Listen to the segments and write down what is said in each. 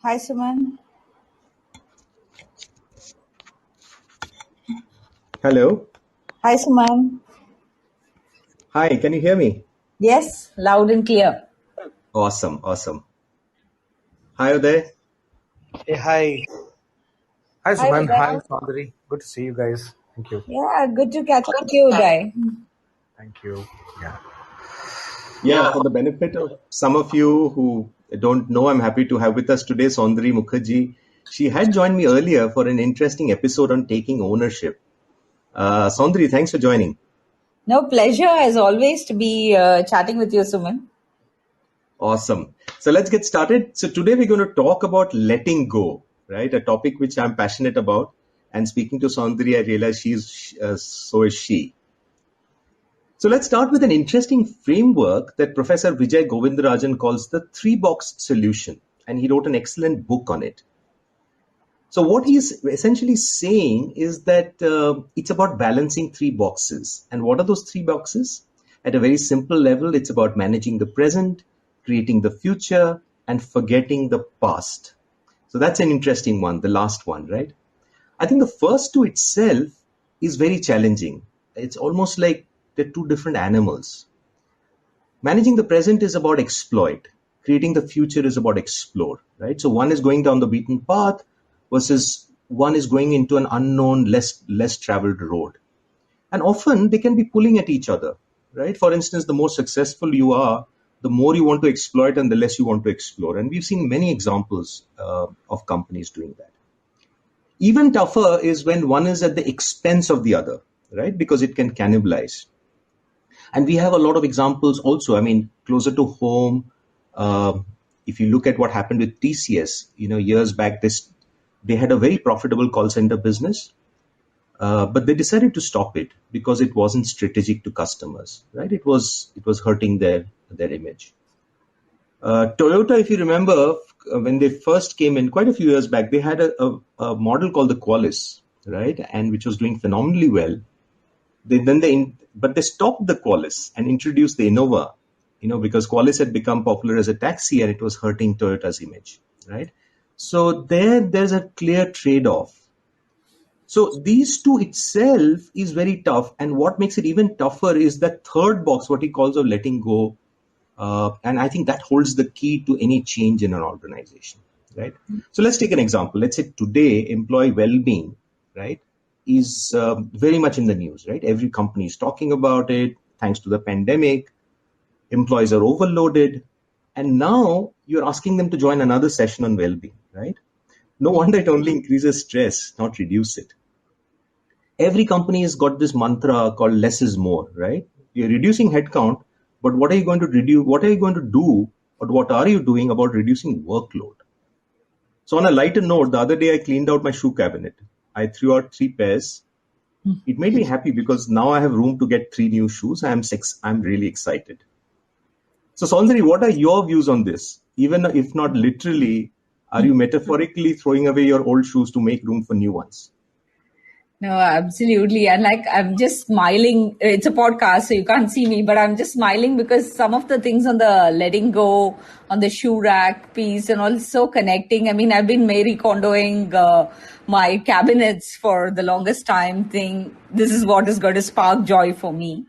Hi, Suman. Hello. Hi, Suman. Hi, can you hear me? Yes, loud and clear. Awesome, awesome. Hi, Uday. Hey, hi. Hi, Hi, Suman. Hi, Uday. Sandri. Good to see you guys. Thank you. Yeah, good to catch up with you, Uday. Thank you. Yeah. Yeah, for the benefit of some of you who don't know, I'm happy to have with us today Saundari Mukherjee. She had joined me earlier for an interesting episode on taking ownership. Saundari, thanks for joining. No, pleasure as always to be chatting with you, Suman. Awesome. So let's get started. So today we're going to talk about letting go, right? A topic which I'm passionate about. And speaking to Saundari, I realize so is she. So let's start with an interesting framework that Professor Vijay Govindarajan calls the three-box solution, and he wrote an excellent book on it. So what he's essentially saying is that it's about balancing three boxes. And what are those three boxes? At a very simple level, it's about managing the present, creating the future, and forgetting the past. So that's an interesting one, the last one, right? I think the first two itself is very challenging. It's almost like they're two different animals. Managing the present is about exploit. Creating the future is about explore, right? So one is going down the beaten path versus one is going into an unknown, less traveled road. And often they can be pulling at each other, right? For instance, the more successful you are, the more you want to exploit and the less you want to explore. And we've seen many examples of companies doing that. Even tougher is when one is at the expense of the other, right? Because it can cannibalize. And we have a lot of examples also. I mean, closer to home, if you look at what happened with TCS, years back, they had a very profitable call center business, but they decided to stop it because it wasn't strategic to customers, right? It was hurting their image. Toyota, if you remember, when they first came in quite a few years back, they had a model called the Qualis, right, and which was doing phenomenally well. But they stopped the Qualis and introduced the Innova, because Qualis had become popular as a taxi and it was hurting Toyota's image, right? So there's a clear trade-off. So these two itself is very tough, and what makes it even tougher is that third box, what he calls of letting go, and I think that holds the key to any change in an organization, right? So let's take an example. Let's say today, employee well-being, right, is very much in the news, right? Every company is talking about it. Thanks to the pandemic, employees are overloaded, and now you're asking them to join another session on well-being, right? No wonder it only increases stress, not reduce it. Every company has got this mantra called less is more, right? You're reducing headcount, but what are you going to reduce? What are you going to do, or what are you doing about reducing workload? So on a lighter note, the other day I cleaned out my shoe cabinet. I threw out 3 pairs. It made me happy because now I have room to get 3 new shoes. I'm really excited. So Saundari, what are your views on this? Even if not literally, are you metaphorically throwing away your old shoes to make room for new ones? No, absolutely. And like, I'm just smiling. It's a podcast, so you can't see me, but I'm just smiling because some of the things on the letting go, on the shoe rack piece, and also connecting. I mean, I've been Marie Kondoing my cabinets for the longest time, thing. This is what is going to spark joy for me.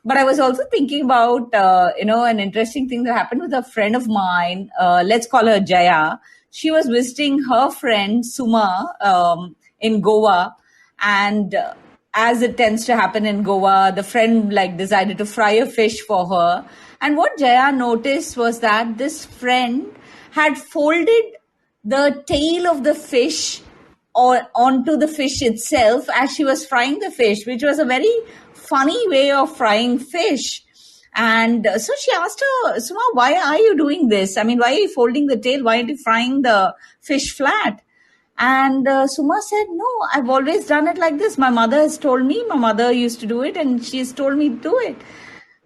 But I was also thinking about, an interesting thing that happened with a friend of mine. Let's call her Jaya. She was visiting her friend Suma in Goa, and as it tends to happen in Goa, the friend like decided to fry a fish for her. And what Jaya noticed was that this friend had folded the tail of the fish or onto the fish itself as she was frying the fish, which was a very funny way of frying fish. And so she asked her, Suma, why are you doing this? I mean, why are you folding the tail? Why aren't you frying the fish flat? And Suma said, no, I've always done it like this. My mother has told me, my mother used to do it and she's told me to do it.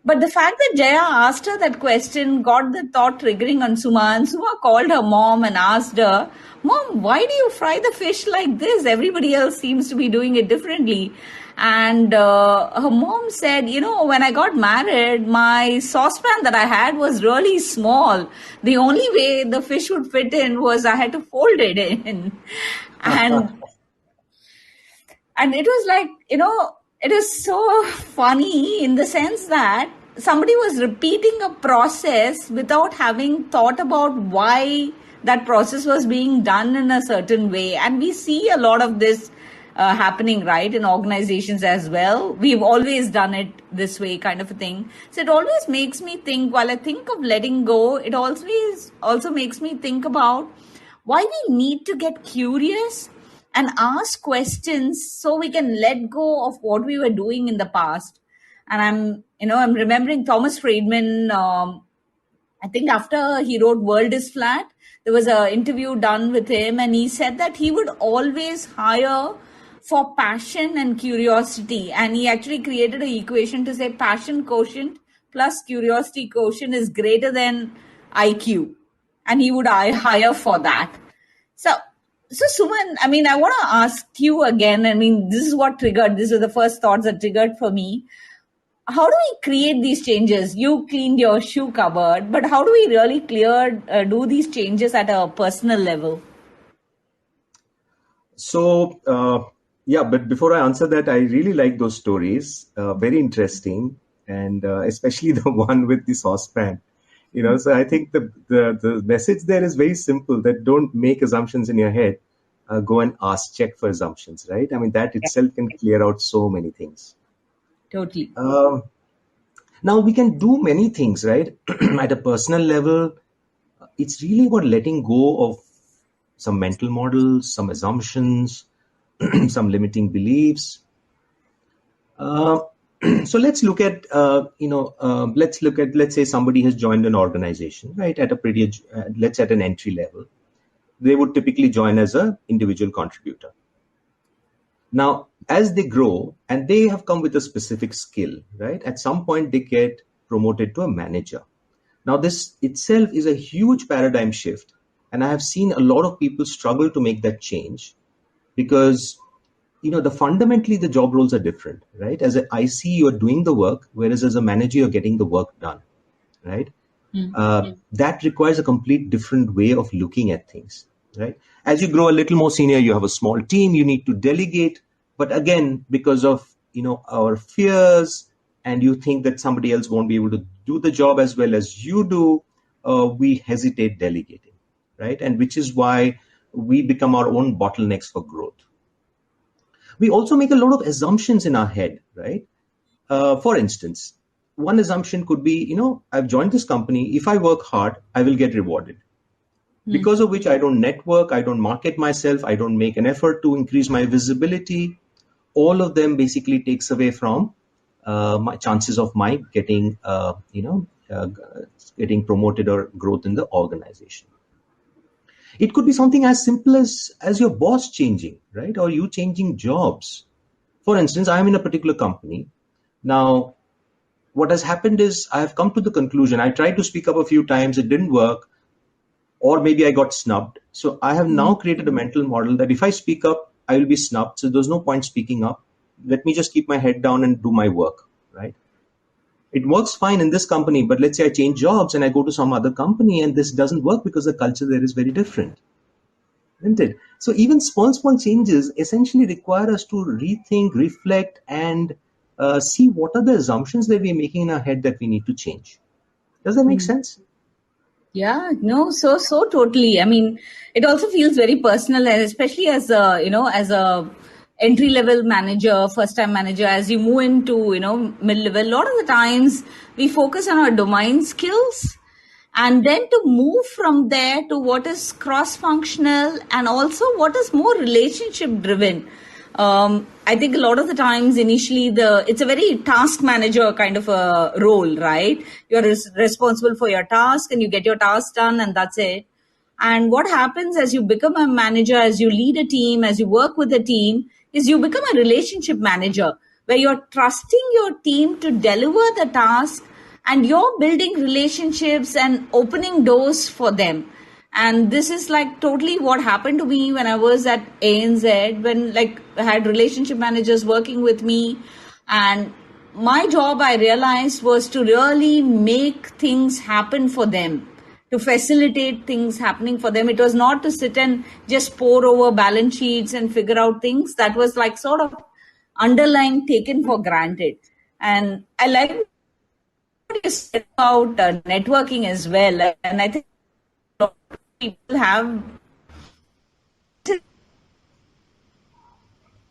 But the fact that Jaya asked her that question got the thought triggering on Suma, and Suma called her mom and asked her, Mom, why do you fry the fish like this? Everybody else seems to be doing it differently. And her mom said, when I got married, my saucepan that I had was really small. The only way the fish would fit in was I had to fold it in. And it was like, it was so funny in the sense that somebody was repeating a process without having thought about why that process was being done in a certain way. And we see a lot of this happening, right, in organizations as well. We've always done it this way, kind of a thing. So it always makes me think, while I think of letting go, it also makes me think about why we need to get curious and ask questions so we can let go of what we were doing in the past. And I'm remembering Thomas Friedman. I think after he wrote World is Flat, there was an interview done with him, and he said that he would always hire for passion and curiosity. And he actually created an equation to say passion quotient plus curiosity quotient is greater than IQ. And he would hire for that. So Suman, I want to ask you again. These are the first thoughts that triggered for me. How do we create these changes? You cleaned your shoe cupboard, but how do we really do these changes at a personal level? So, but before I answer that, I really like those stories. Very interesting. And especially the one with the saucepan. So I think the message there is very simple, that don't make assumptions in your head. Go and check for assumptions, right? That itself can clear out so many things. Totally. Now we can do many things, right? At a personal level, it's really about letting go of some mental models, some assumptions, some limiting beliefs. So let's look at, let's say somebody has joined an organization, right? At an entry level. They would typically join as an individual contributor. Now, as they grow and they have come with a specific skill, right? At some point, they get promoted to a manager. Now, this itself is a huge paradigm shift. And I have seen a lot of people struggle to make that change because, fundamentally the job roles are different, right? As an IC, you're doing the work, whereas as a manager, you're getting the work done, right? That requires a complete different way of looking at things, right? As you grow a little more senior, you have a small team, you need to delegate. But again, because of, our fears, and you think that somebody else won't be able to do the job as well as you do, we hesitate delegating, right? And which is why we become our own bottlenecks for growth. We also make a lot of assumptions in our head, right? For instance, one assumption could be, I've joined this company. If I work hard, I will get rewarded. Because of which I don't network, I don't market myself, I don't make an effort to increase my visibility. All of them basically takes away from my chances of my getting, getting promoted or growth in the organization. It could be something as simple as your boss changing, right? Or you changing jobs. For instance, I'm in a particular company. Now, what has happened is I have come to the conclusion, I tried to speak up a few times, it didn't work, or maybe I got snubbed. So I have now created a mental model that if I speak up, I will be snubbed. So there's no point speaking up. Let me just keep my head down and do my work, right? It works fine in this company, but let's say I change jobs and I go to some other company and this doesn't work because the culture there is very different, isn't it? So even small changes essentially require us to rethink, reflect, and see what are the assumptions that we're making in our head that we need to change. Does that make sense? Yeah, no, so totally. It also feels very personal, and especially as a entry level manager, first time manager, as you move into, mid level, a lot of the times we focus on our domain skills, and then to move from there to what is cross functional and also what is more relationship driven. I think a lot of the times initially it's a very task manager kind of a role, right? You're responsible for your task and you get your task done and that's it. And what happens as you become a manager, as you lead a team, as you work with a team, is you become a relationship manager where you're trusting your team to deliver the task and you're building relationships and opening doors for them. And this is like totally what happened to me when I was at ANZ, when like I had relationship managers working with me. And my job, I realized, was to really make things happen for them, to facilitate things happening for them. It was not to sit and just pour over balance sheets and figure out things. That was like sort of underlying taken for granted. And I like what you said about networking as well. And I think a lot of people have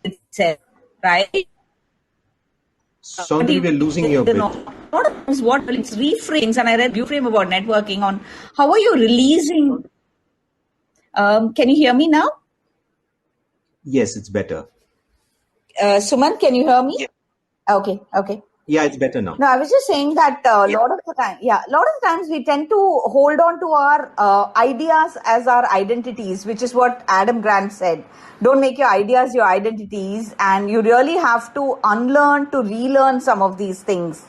itself, right? Saundari, we're losing you a bit. What is what it's reframes, and I read reframe about networking on how are you releasing. Can you hear me now? Yes, it's better. Suman, can you hear me? Okay, okay. Yeah, it's better now. No, I was just saying that a lot of the times we tend to hold on to our ideas as our identities, which is what Adam Grant said. Don't make your ideas your identities, and you really have to unlearn to relearn some of these things.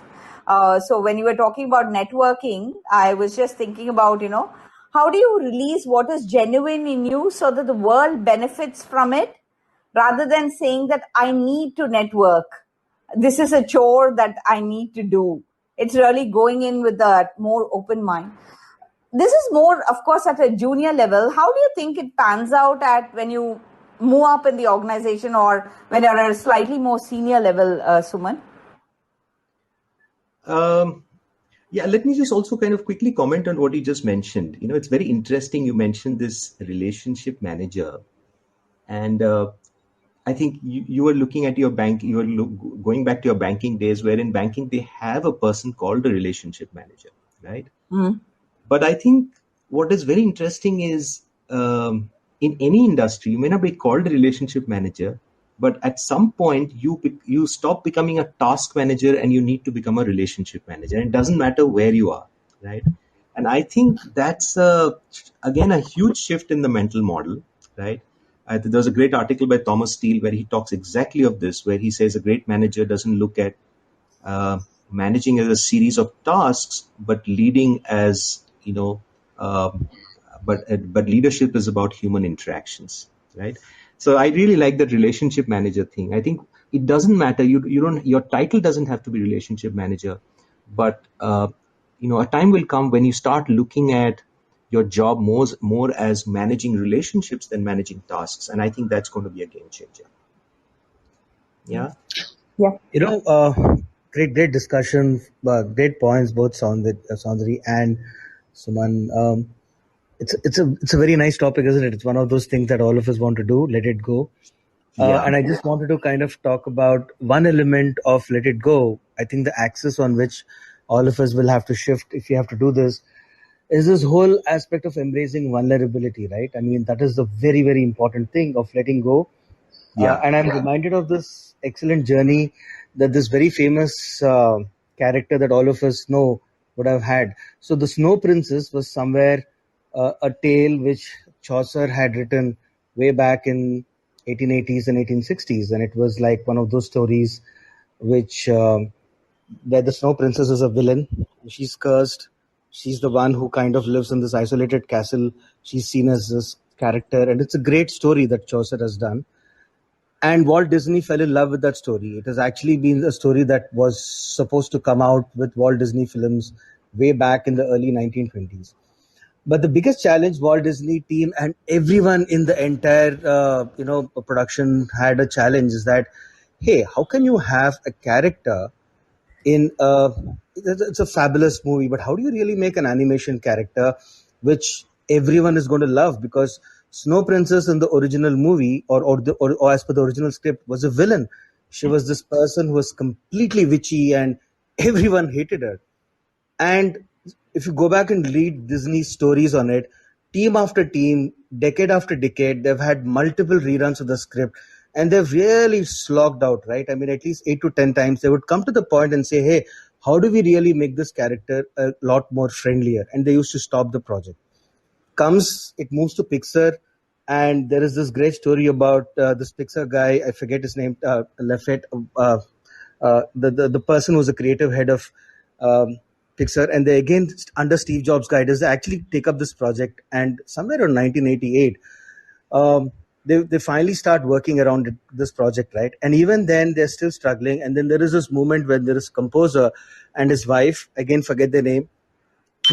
So when you were talking about networking, I was just thinking about, how do you release what is genuine in you so that the world benefits from it, rather than saying that I need to network. This is a chore that I need to do. It's really going in with a more open mind. This is more, of course, at a junior level. How do you think it pans out at when you move up in the organization or when you're at a slightly more senior level, Suman? Yeah, let me just also kind of quickly comment on what you just mentioned. It's very interesting. You mentioned this relationship manager, and I think you were looking at your bank, you were going back to your banking days, where in banking they have a person called a relationship manager, right? Mm. But I think what is very interesting is in any industry, you may not be called a relationship manager, but at some point you stop becoming a task manager and you need to become a relationship manager. And it doesn't matter where you are, right? And I think that's again a huge shift in the mental model, right? There was a great article by Thomas Steele where he talks exactly of this, where he says a great manager doesn't look at managing as a series of tasks, but leading as but leadership is about human interactions, right? So I really like that relationship manager thing. I think it doesn't matter. You don't. Your title doesn't have to be relationship manager, but a time will come when you start looking at your job more as managing relationships than managing tasks, and I think that's going to be a game changer. Yeah. Yeah. Great discussion, great points, both Saundari and Suman. It's a very nice topic, isn't it? It's one of those things that all of us want to do. Let it go. Yeah. And I just wanted to kind of talk about one element of let it go. I think the axis on which all of us will have to shift if you have to do this is this whole aspect of embracing vulnerability, right? I mean, that is the very, very important thing of letting go. Yeah. And I'm reminded of this excellent journey that this very famous character that all of us know would have had. So the Snow Princess was somewhere a tale which Chaucer had written way back in 1880s and 1860s, and it was like one of those stories which where the Snow Princess is a villain. She's cursed. She's the one who kind of lives in this isolated castle. She's seen as this character, and it's a great story that Chaucer has done. And Walt Disney fell in love with that story. It has actually been a story that was supposed to come out with Walt Disney films way back in the early 1920s. But the biggest challenge Walt Disney team and everyone in the entire production had a challenge is that, hey, how can you have a character in it's a fabulous movie, but how do you really make an animation character which everyone is going to love? Because Snow Princess in the original movie or as per the original script was a villain. She was this person who was completely witchy and everyone hated her. And if you go back and read Disney's stories on it, team after team, decade after decade, they've had multiple reruns of the script and they've really slogged out, right? I mean, at least 8 to 10 times, they would come to the point and say, hey, how do we really make this character a lot more friendlier? And they used to stop the project. It moves to Pixar, and there is this great story about this Pixar guy, I forget his name, Lafette, the person who's the creative head of Pixar, and they again under Steve Jobs' guidance, they actually take up this project. And somewhere around 1988, they finally start working around this project, right? And even then, they're still struggling. And then there is this moment when there is a composer and his wife, again forget their name,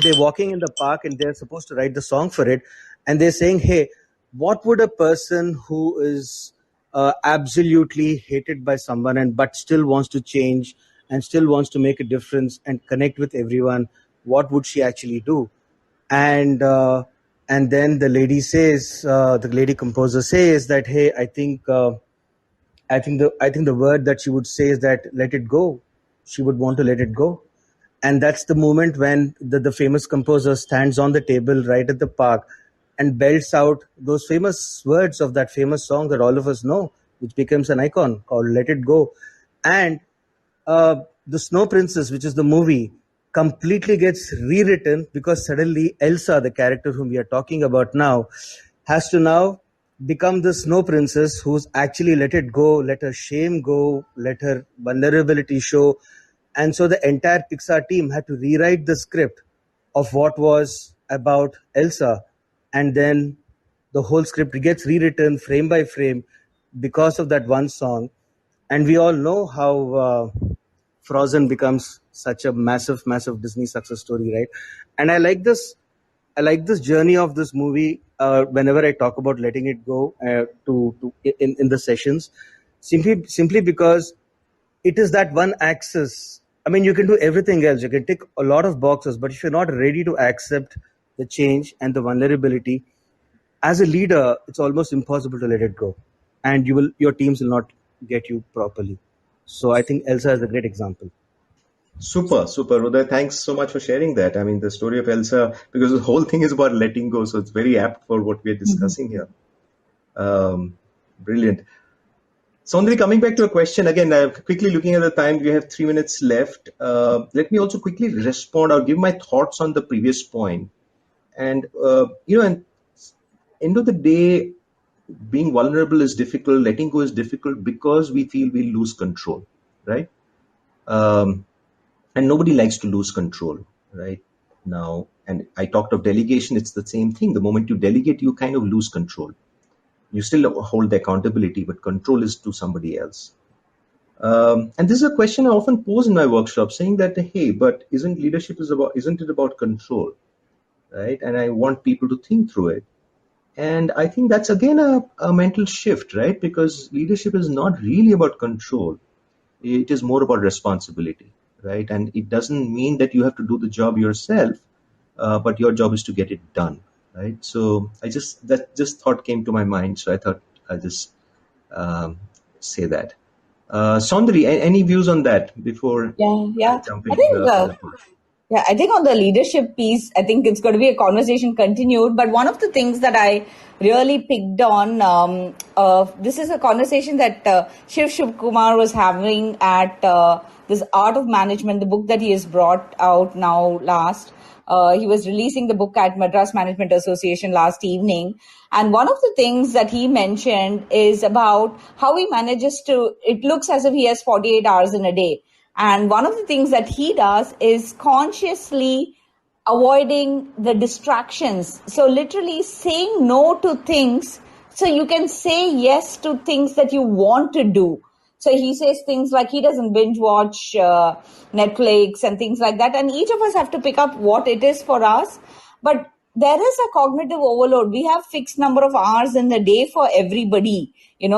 they're walking in the park and they're supposed to write the song for it, and they're saying, hey, what would a person who is absolutely hated by someone and but still wants to change and still wants to make a difference and connect with everyone, what would she actually do? And uh, and then the lady says, the lady composer says that, hey, I think the word that she would say is that let it go. She would want to let it go. And that's the moment when the famous composer stands on the table right at the park and belts out those famous words of that famous song that all of us know, which becomes an icon called Let It Go. And the Snow Princess, which is the movie, completely gets rewritten because suddenly Elsa, the character whom we are talking about now, has to now become the Snow Princess who's actually let it go, let her shame go, let her vulnerability show. And so the entire Pixar team had to rewrite the script of what was about Elsa. And then the whole script gets rewritten frame by frame because of that one song. And we all know how Frozen becomes such a massive, massive Disney success story, right? And I like this journey of this movie. Whenever I talk about letting it go to in the sessions, simply because it is that one axis. I mean, you can do everything else. You can tick a lot of boxes, but if you're not ready to accept the change and the vulnerability, as a leader, it's almost impossible to let it go, and your teams will not get you properly. So I think Elsa is a great example. Super, super, Uday. Thanks so much for sharing that. I mean, the story of Elsa, because the whole thing is about letting go, so it's very apt for what we are discussing here. Brilliant. Sondri, coming back to a question again, quickly looking at the time, we have 3 minutes left. Let me also quickly respond or give my thoughts on the previous point. And, and end of the day, being vulnerable is difficult, letting go is difficult because we feel we lose control, right? Um, and nobody likes to lose control, right? Now, and I talked of delegation, it's the same thing. The moment you delegate, you kind of lose control. You still hold the accountability, but control is to somebody else. And this is a question I often pose in my workshop, saying that, hey, but isn't it about control, right? And I want people to think through it. And I think that's again a mental shift, right? Because leadership is not really about control. It is more about responsibility, right? And it doesn't mean that you have to do the job yourself, but your job is to get it done, right? So that thought came to my mind, so I thought I'll just say that. Saundari, any views on that before Yeah, I yeah. jump I into think, the other part? yeah, I think on the leadership piece, I think it's going to be a conversation continued. But one of the things that I really picked on, this is a conversation that Shiv Kumar was having at this Art of Management, the book that he has brought out now last. He was releasing the book at Madras Management Association last evening. And one of the things that he mentioned is about how he manages to, it looks as if he has 48 hours in a day. And one of the things that he does is consciously avoiding the distractions. So literally saying no to things so you can say yes to things that you want to do. So he says things like he doesn't binge watch Netflix and things like that. And each of us have to pick up what it is for us. But there is a cognitive overload. We have fixed number of hours in the day for everybody,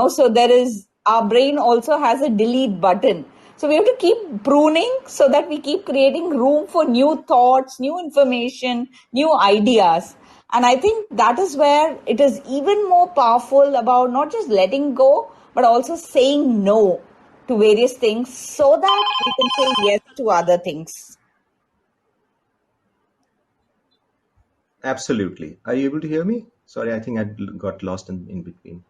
so there is, our brain also has a delete button. So we have to keep pruning so that we keep creating room for new thoughts, new information, new ideas. And I think that is where it is even more powerful about not just letting go, but also saying no to various things so that we can say yes to other things. Absolutely. Are you able to hear me? Sorry, I think I got lost in between.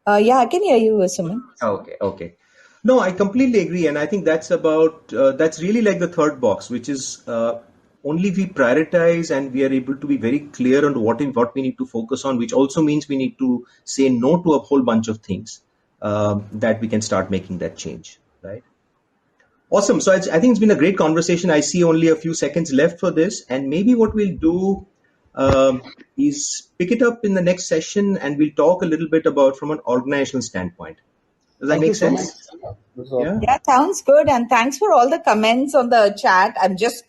Yeah, I can hear you, Suman. Okay, okay. No, I completely agree, and I think that's really like the third box, which is only we prioritize and we are able to be very clear on what we need to focus on, which also means we need to say no to a whole bunch of things that we can start making that change, right? Awesome. So I think it's been a great conversation. I see only a few seconds left for this, and maybe what we'll do is pick it up in the next session, and we'll talk a little bit about from an organizational standpoint. Does that Thank you make so much. sense? This is Yeah. awesome. Yeah, sounds good. And thanks for all the comments on the chat. I'm just